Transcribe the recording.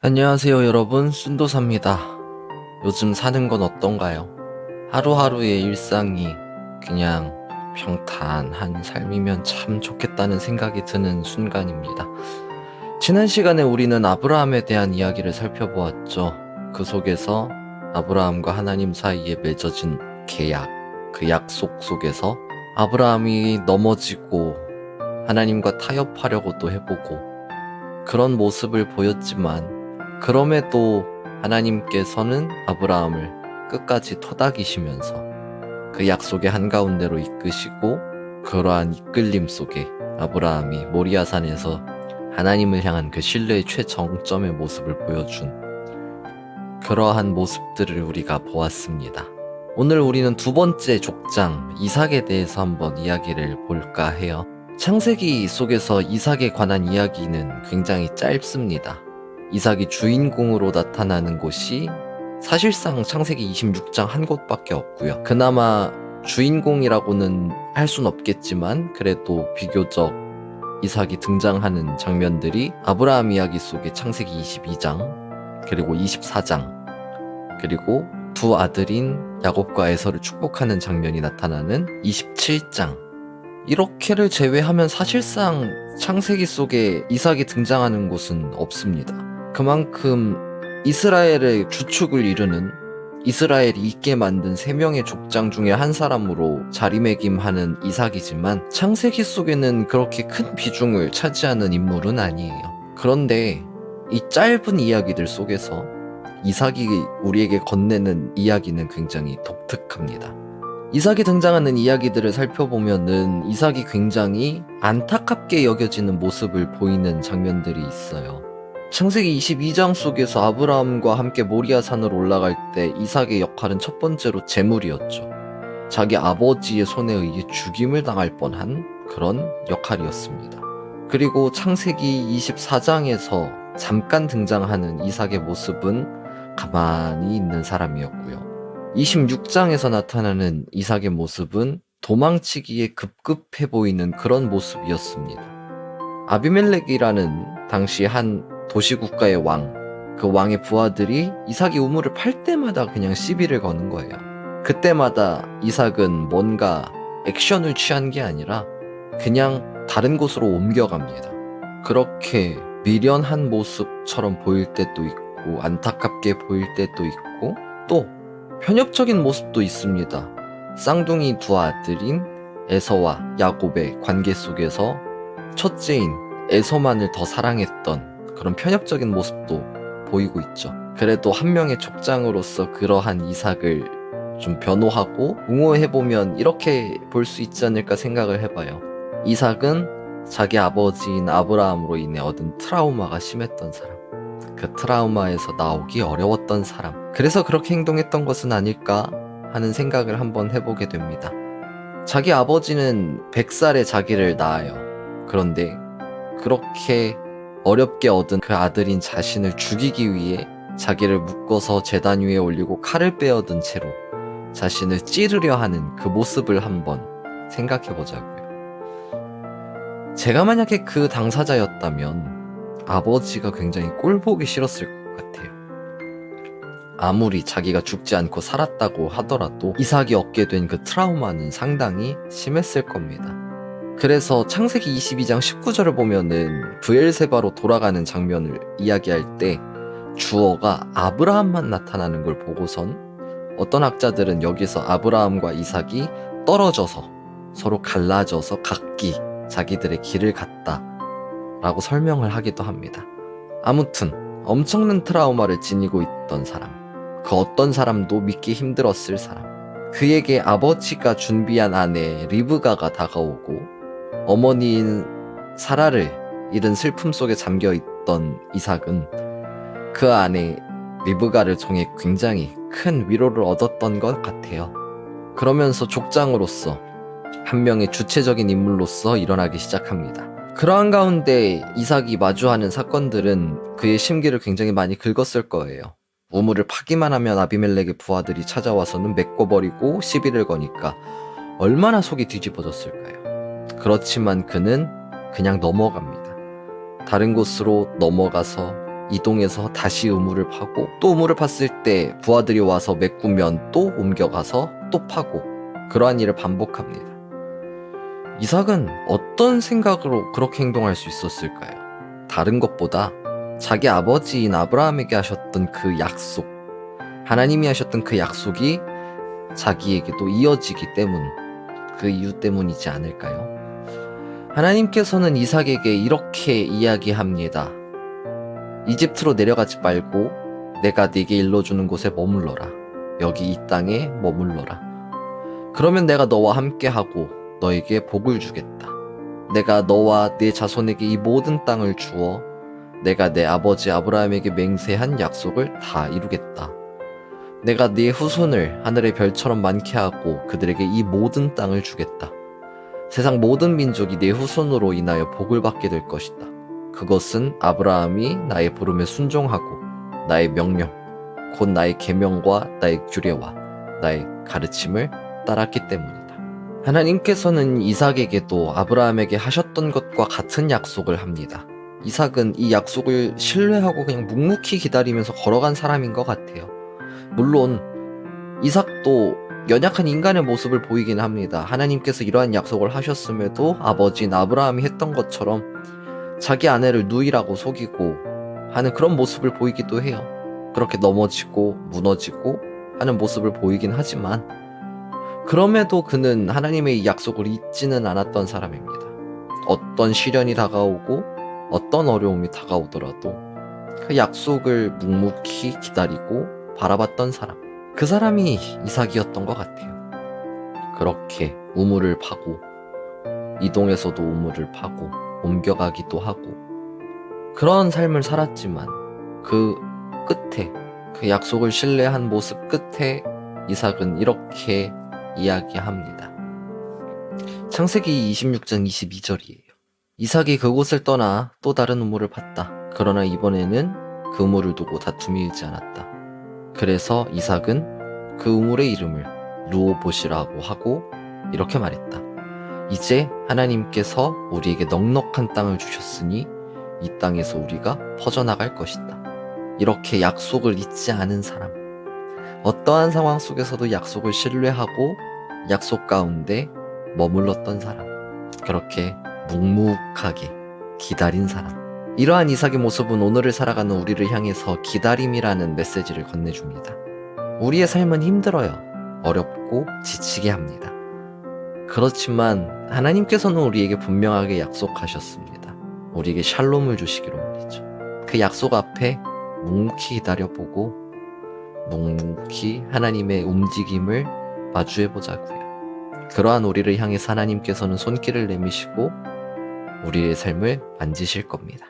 안녕하세요 여러분, 순도사입니다. 요즘 사는 건 어떤가요? 하루하루의 일상이 그냥 평탄한 삶이면 참 좋겠다는 생각이 드는 순간입니다. 지난 시간에 우리는 아브라함에 대한 이야기를 살펴보았죠. 그 속에서 아브라함과 하나님 사이에 맺어진 계약, 그 약속 속에서 아브라함이 넘어지고 하나님과 타협하려고도 해보고 그런 모습을 보였지만 그럼에도 하나님께서는 아브라함을 끝까지 토닥이시면서 그 약속의 한가운데로 이끄시고 그러한 이끌림 속에 아브라함이 모리아산에서 하나님을 향한 그 신뢰의 최정점의 모습을 보여준 그러한 모습들을 우리가 보았습니다. 오늘 우리는 두 번째 족장 이삭에 대해서 한번 이야기를 볼까 해요. 창세기 속에서 이삭에 관한 이야기는 굉장히 짧습니다. 이삭이 주인공으로 나타나는 곳이 사실상 창세기 26장 한 곳밖에 없고요. 그나마 주인공이라고는 할 순 없겠지만 그래도 비교적 이삭이 등장하는 장면들이 아브라함 이야기 속의 창세기 22장 그리고 24장 그리고 두 아들인 야곱과 에서를 축복하는 장면이 나타나는 27장 이렇게를 제외하면 사실상 창세기 속에 이삭이 등장하는 곳은 없습니다. 그만큼 이스라엘의 주축을 이루는 이스라엘이 있게 만든 3명의 족장 중에 한 사람으로 자리매김하는 이삭이지만 창세기 속에는 그렇게 큰 비중을 차지하는 인물은 아니에요. 그런데 이 짧은 이야기들 속에서 이삭이 우리에게 건네는 이야기는 굉장히 독특합니다. 이삭이 등장하는 이야기들을 살펴보면은 이삭이 굉장히 안타깝게 여겨지는 모습을 보이는 장면들이 있어요. 창세기 22장 속에서 아브라함과 함께 모리아산으로 올라갈 때 이삭의 역할은 첫 번째로 제물이었죠. 자기 아버지의 손에 의해 죽임을 당할 뻔한 그런 역할이었습니다. 그리고 창세기 24장에서 잠깐 등장하는 이삭의 모습은 가만히 있는 사람이었고요. 26장에서 나타나는 이삭의 모습은 도망치기에 급급해 보이는 그런 모습이었습니다. 아비멜렉이라는 당시 한 도시국가의 왕, 그 왕의 부하들이 이삭이 우물을 팔 때마다 그냥 시비를 거는 거예요. 그때마다 이삭은 뭔가 액션을 취한 게 아니라 그냥 다른 곳으로 옮겨갑니다. 그렇게 미련한 모습처럼 보일 때도 있고 안타깝게 보일 때도 있고 또 편협적인 모습도 있습니다. 쌍둥이 두 아들인 에서와 야곱의 관계 속에서 첫째인 에서만을 더 사랑했던 그런 편협적인 모습도 보이고 있죠. 그래도 한 명의 족장으로서 그러한 이삭을 좀 변호하고 옹호해보면 이렇게 볼 수 있지 않을까 생각을 해봐요. 이삭은 자기 아버지인 아브라함으로 인해 얻은 트라우마가 심했던 사람. 그 트라우마에서 나오기 어려웠던 사람. 그래서 그렇게 행동했던 것은 아닐까 하는 생각을 한번 해보게 됩니다. 자기 아버지는 100살에 자기를 낳아요. 그런데 그렇게 어렵게 얻은 그 아들인 자신을 죽이기 위해 자기를 묶어서 제단 위에 올리고 칼을 빼어든 채로 자신을 찌르려 하는 그 모습을 한번 생각해 보자고요. 제가 만약에 그 당사자였다면 아버지가 굉장히 꼴보기 싫었을 것 같아요. 아무리 자기가 죽지 않고 살았다고 하더라도 이삭이 얻게 된 그 트라우마는 상당히 심했을 겁니다. 그래서 창세기 22장 19절을 보면은 브엘세바로 돌아가는 장면을 이야기할 때 주어가 아브라함만 나타나는 걸 보고선 어떤 학자들은 여기서 아브라함과 이삭이 떨어져서 서로 갈라져서 각기 자기들의 길을 갔다 라고 설명을 하기도 합니다. 아무튼 엄청난 트라우마를 지니고 있던 사람, 그 어떤 사람도 믿기 힘들었을 사람, 그에게 아버지가 준비한 아내 리브가가 다가오고 어머니인 사라를 잃은 슬픔 속에 잠겨있던 이삭은 그 아내 리브가를 통해 굉장히 큰 위로를 얻었던 것 같아요. 그러면서 족장으로서 한 명의 주체적인 인물로서 일어나기 시작합니다. 그러한 가운데 이삭이 마주하는 사건들은 그의 심기를 굉장히 많이 긁었을 거예요. 우물을 파기만 하면 아비멜렉의 부하들이 찾아와서는 메꿔버리고 시비를 거니까 얼마나 속이 뒤집어졌을까요? 그렇지만 그는 그냥 넘어갑니다. 다른 곳으로 넘어가서 이동해서 다시 우물을 파고 또 우물을 팠을 때 부하들이 와서 메꾸면 또 옮겨가서 또 파고 그러한 일을 반복합니다. 이삭은 어떤 생각으로 그렇게 행동할 수 있었을까요? 다른 것보다 자기 아버지인 아브라함에게 하셨던 그 약속, 하나님이 하셨던 그 약속이 자기에게도 이어지기 때문, 그 이유 때문이지 않을까요? 하나님께서는 이삭에게 이렇게 이야기합니다. 이집트로 내려가지 말고 내가 네게 일러주는 곳에 머물러라. 여기 이 땅에 머물러라. 그러면 내가 너와 함께하고 너에게 복을 주겠다. 내가 너와 네 자손에게 이 모든 땅을 주어 내가 내 아버지 아브라함에게 맹세한 약속을 다 이루겠다. 내가 네 후손을 하늘의 별처럼 많게 하고 그들에게 이 모든 땅을 주겠다. 세상 모든 민족이 네 후손으로 인하여 복을 받게 될 것이다. 그것은 아브라함이 나의 부름에 순종하고 나의 명령, 곧 나의 계명과 나의 규례와 나의 가르침을 따랐기 때문이다. 하나님께서는 이삭에게도 아브라함에게 하셨던 것과 같은 약속을 합니다. 이삭은 이 약속을 신뢰하고 그냥 묵묵히 기다리면서 걸어간 사람인 것 같아요. 물론 이삭도 연약한 인간의 모습을 보이긴 합니다. 하나님께서 이러한 약속을 하셨음에도 아버지인 아브라함이 했던 것처럼 자기 아내를 누이라고 속이고 하는 그런 모습을 보이기도 해요. 그렇게 넘어지고 무너지고 하는 모습을 보이긴 하지만 그럼에도 그는 하나님의 이 약속을 잊지는 않았던 사람입니다. 어떤 시련이 다가오고 어떤 어려움이 다가오더라도 그 약속을 묵묵히 기다리고 바라봤던 사람, 그 사람이 이삭이었던 것 같아요. 그렇게 우물을 파고 이동에서도 우물을 파고 옮겨가기도 하고 그런 삶을 살았지만 그 끝에, 그 약속을 신뢰한 모습 끝에 이삭은 이렇게 이야기합니다. 창세기 26장 22절이에요. 이삭이 그곳을 떠나 또 다른 우물을 팠다. 그러나 이번에는 그 우물을 두고 다툼이 일지 않았다. 그래서 이삭은 그 우물의 이름을 르호봇이라고 하고 이렇게 말했다. 이제 하나님께서 우리에게 넉넉한 땅을 주셨으니 이 땅에서 우리가 퍼져나갈 것이다. 이렇게 약속을 잊지 않은 사람, 어떠한 상황 속에서도 약속을 신뢰하고 약속 가운데 머물렀던 사람, 그렇게 묵묵하게 기다린 사람. 이러한 이삭의 모습은 오늘을 살아가는 우리를 향해서 기다림이라는 메시지를 건네줍니다. 우리의 삶은 힘들어요. 어렵고 지치게 합니다. 그렇지만 하나님께서는 우리에게 분명하게 약속하셨습니다. 우리에게 샬롬을 주시기로 말이죠. 그 약속 앞에 묵묵히 기다려보고 묵묵히 하나님의 움직임을 마주해보자고요. 그러한 우리를 향해서 하나님께서는 손길을 내미시고 우리의 삶을 만지실 겁니다.